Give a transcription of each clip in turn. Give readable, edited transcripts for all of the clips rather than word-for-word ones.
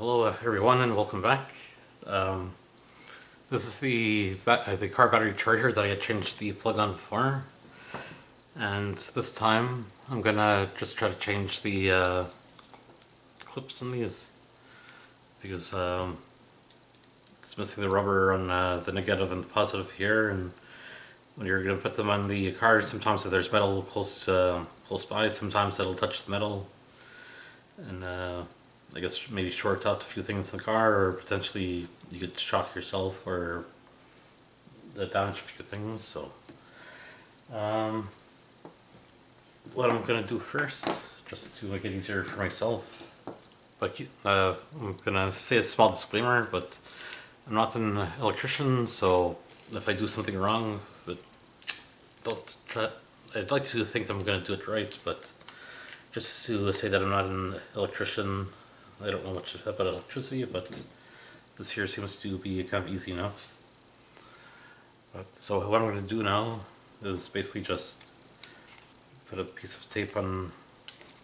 Hello everyone and welcome back. Um, this is the car battery charger that I had changed the plug on before, and this time I'm gonna just try to change the clips in these because it's missing the rubber on the negative and the positive here, and when you're gonna put them on the car, sometimes if there's metal close by, sometimes it'll touch the metal and I guess maybe short out a few things in the car, or potentially you could shock yourself or damage a few things. So, what I'm gonna do first, just to make it easier for myself, like I'm gonna say a small disclaimer, but I'm not an electrician, so if I do something wrong, but don't try. I'd like to think that I'm gonna do it right, but just to say that I'm not an electrician. I don't know much about electricity, but this here seems to be kind of easy enough. So what I'm going to do now is basically just put a piece of tape on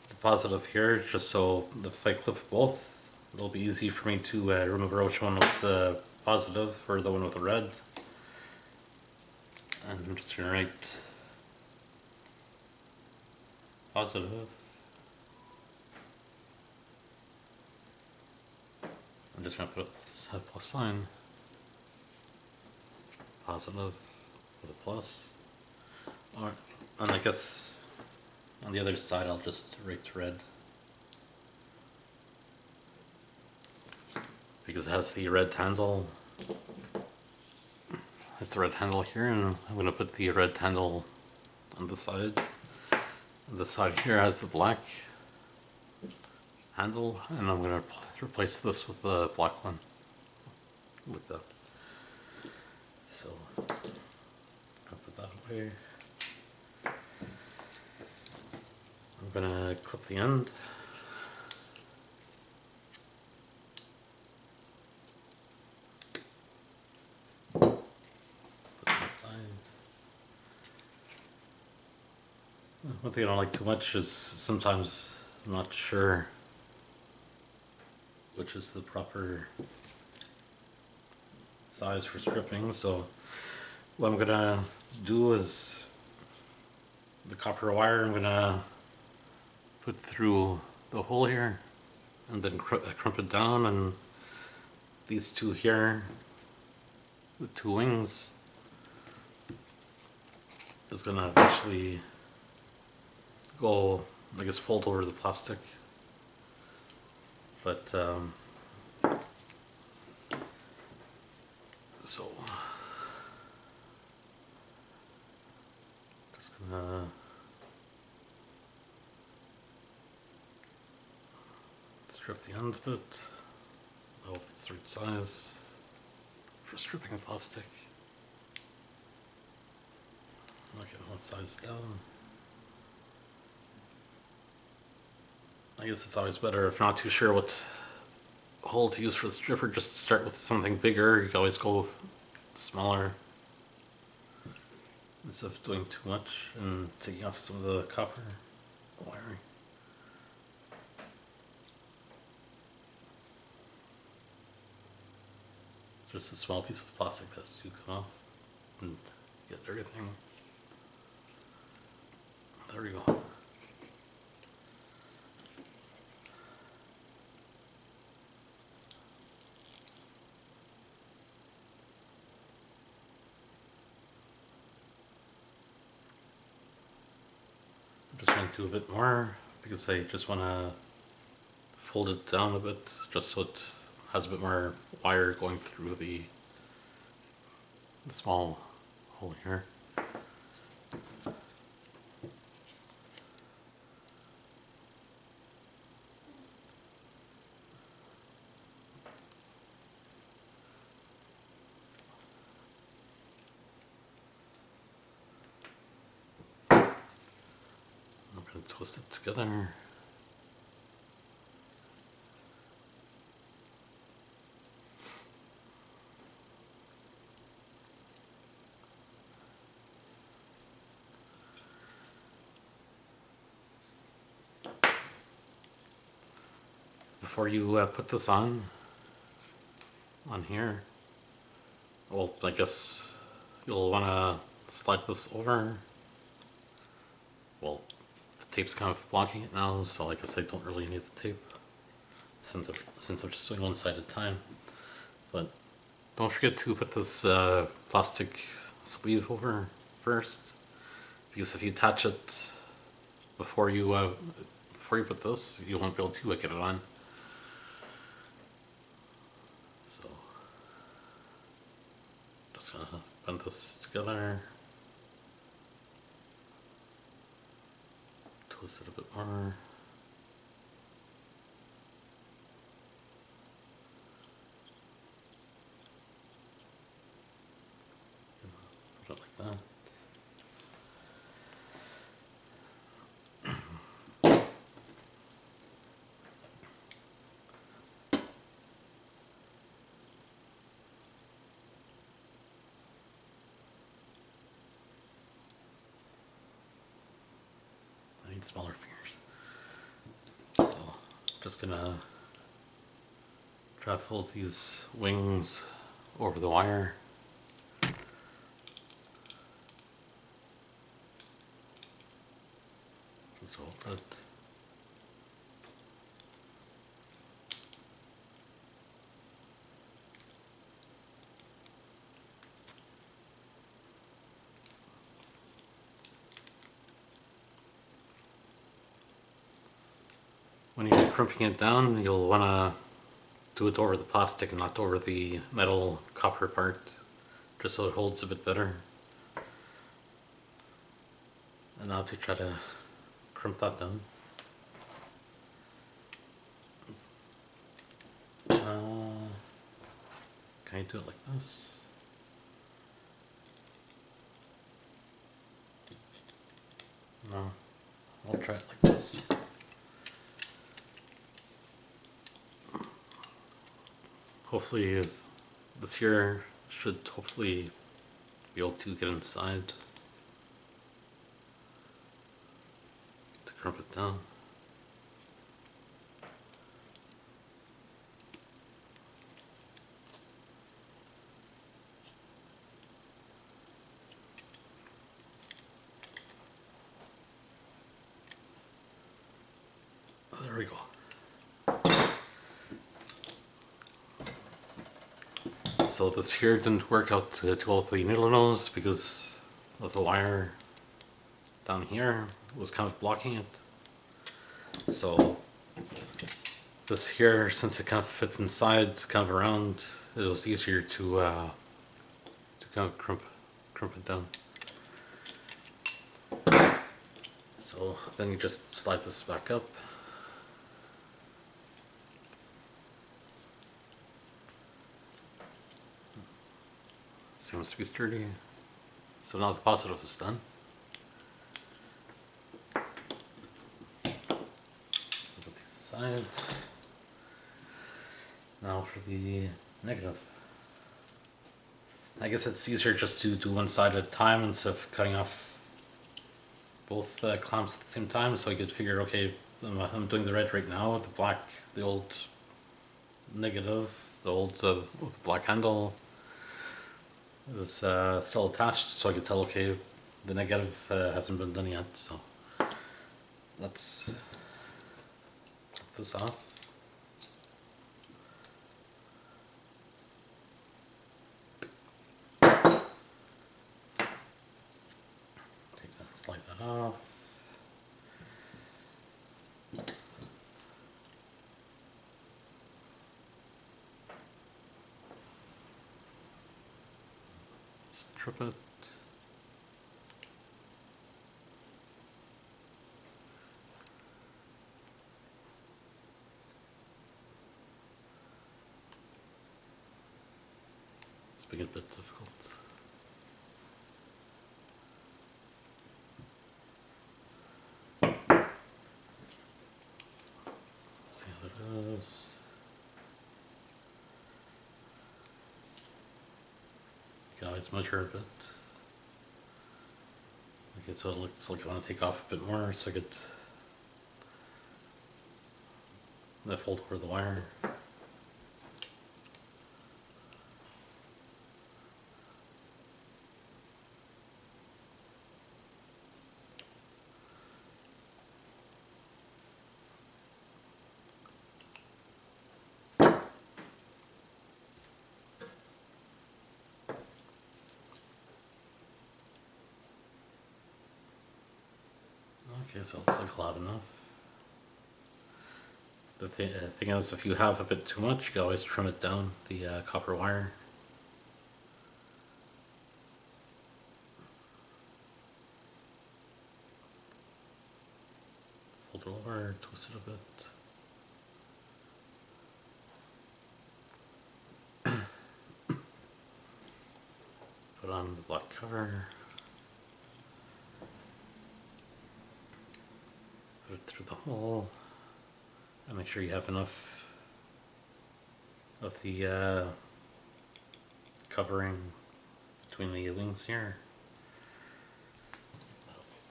the positive here, just so if I clip both, it'll be easy for me to remember which one was positive or the one with the red. And I'm just going to write positive. I'm just going to put a plus sign. Positive with a plus. Or, and I guess on the other side I'll just write red, because it has the red handle. It's the red handle here, and I'm going to put the red handle on the side. The side here has the black handle, and I'm going to replace this with the black one, like that. So I'll put that away. I'm gonna clip the end. Put that side. One thing I don't like too much is sometimes I'm not sure which is the proper size for stripping, so what I'm gonna do is the copper wire I'm gonna put through the hole here and then crump it down, and these two here, the two wings, is gonna eventually go, I guess, fold over the plastic. But so just gonna strip the end of it. I hope it's the right size for stripping the plastic. Okay, one side's down. I guess it's always better, if not too sure what hole to use for the stripper, just start with something bigger. You can always go smaller instead of doing too much and taking off some of the copper wiring. Just a small piece of plastic that has to come off and get everything. There we go. I'm just going to do a bit more because I just want to fold it down a bit just so it has a bit more wire going through the small hole here. I'm going to twist it together. before you put this on here, well, I guess you'll want to slide this over. Well, the tape's kind of blocking it now, so I guess I don't really need the tape since I'm just doing one side at a time. But don't forget to put this plastic sleeve over first, because if you attach it before you put this, you won't be able to get it on. So just gonna bend this together, twist it a bit more. Put it like that. I need smaller fingers. So just gonna try to fold these wings over the wire. Just hold it. When you're crimping it down, you'll want to do it over the plastic and not over the metal copper part, just so it holds a bit better. And now to try to crimp that down. Can I do it like this? No, I'll try it like this. Hopefully this here should hopefully be able to get inside to crimp it down. There we go. So this here didn't work out too well with the needle nose because of the wire down here was kind of blocking it. So this here, since it kind of fits inside, kind of around, it was easier to kind of crimp it down. So then you just slide this back up. Seems to be sturdy. So now the positive is done. Put these aside. Now for the negative. I guess it's easier just to do one side at a time instead of cutting off both clamps at the same time. So I could figure, okay, I'm doing the red right now, the black, the old negative, the old with the black handle is still attached, so I could tell, okay, the negative hasn't been done yet, so let's take this off. Take that, slide that off. Strip it. It's been a bit difficult. See how it is. You can always measure a bit. Okay, so it looks like I want to take off a bit more so I could and I fold over the wire. Okay, so it looks like I'll have enough. The thing is, if you have a bit too much, you can always trim it down, the copper wire. Fold it over, twist it a bit. Put on the black cover. Put it through the hole. And make sure you have enough of the covering between the wings here.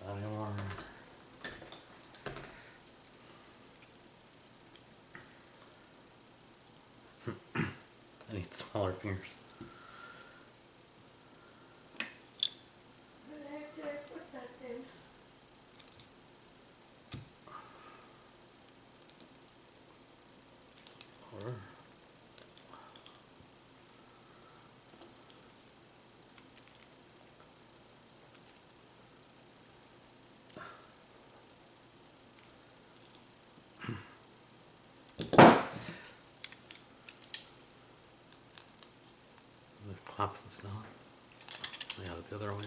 Not anymore. I need smaller fingers. Or clamp this down. Yeah, the other way.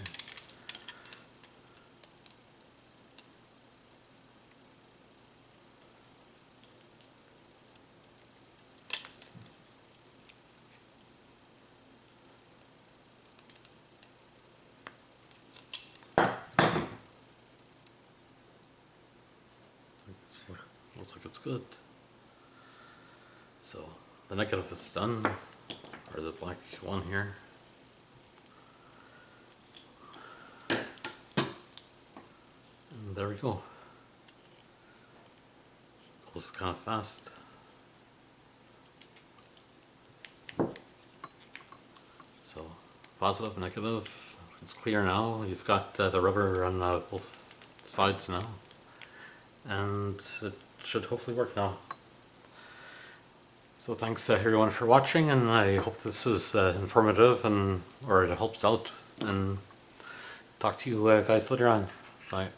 Looks like it's good. So the negative is done, or the black one here. And there we go. Goes kind of fast. So positive, negative. It's clear now. You've got the rubber on both sides now, and it should hopefully work now. So thanks everyone for watching, and I hope this is informative or it helps out, and talk to you guys later on. Bye.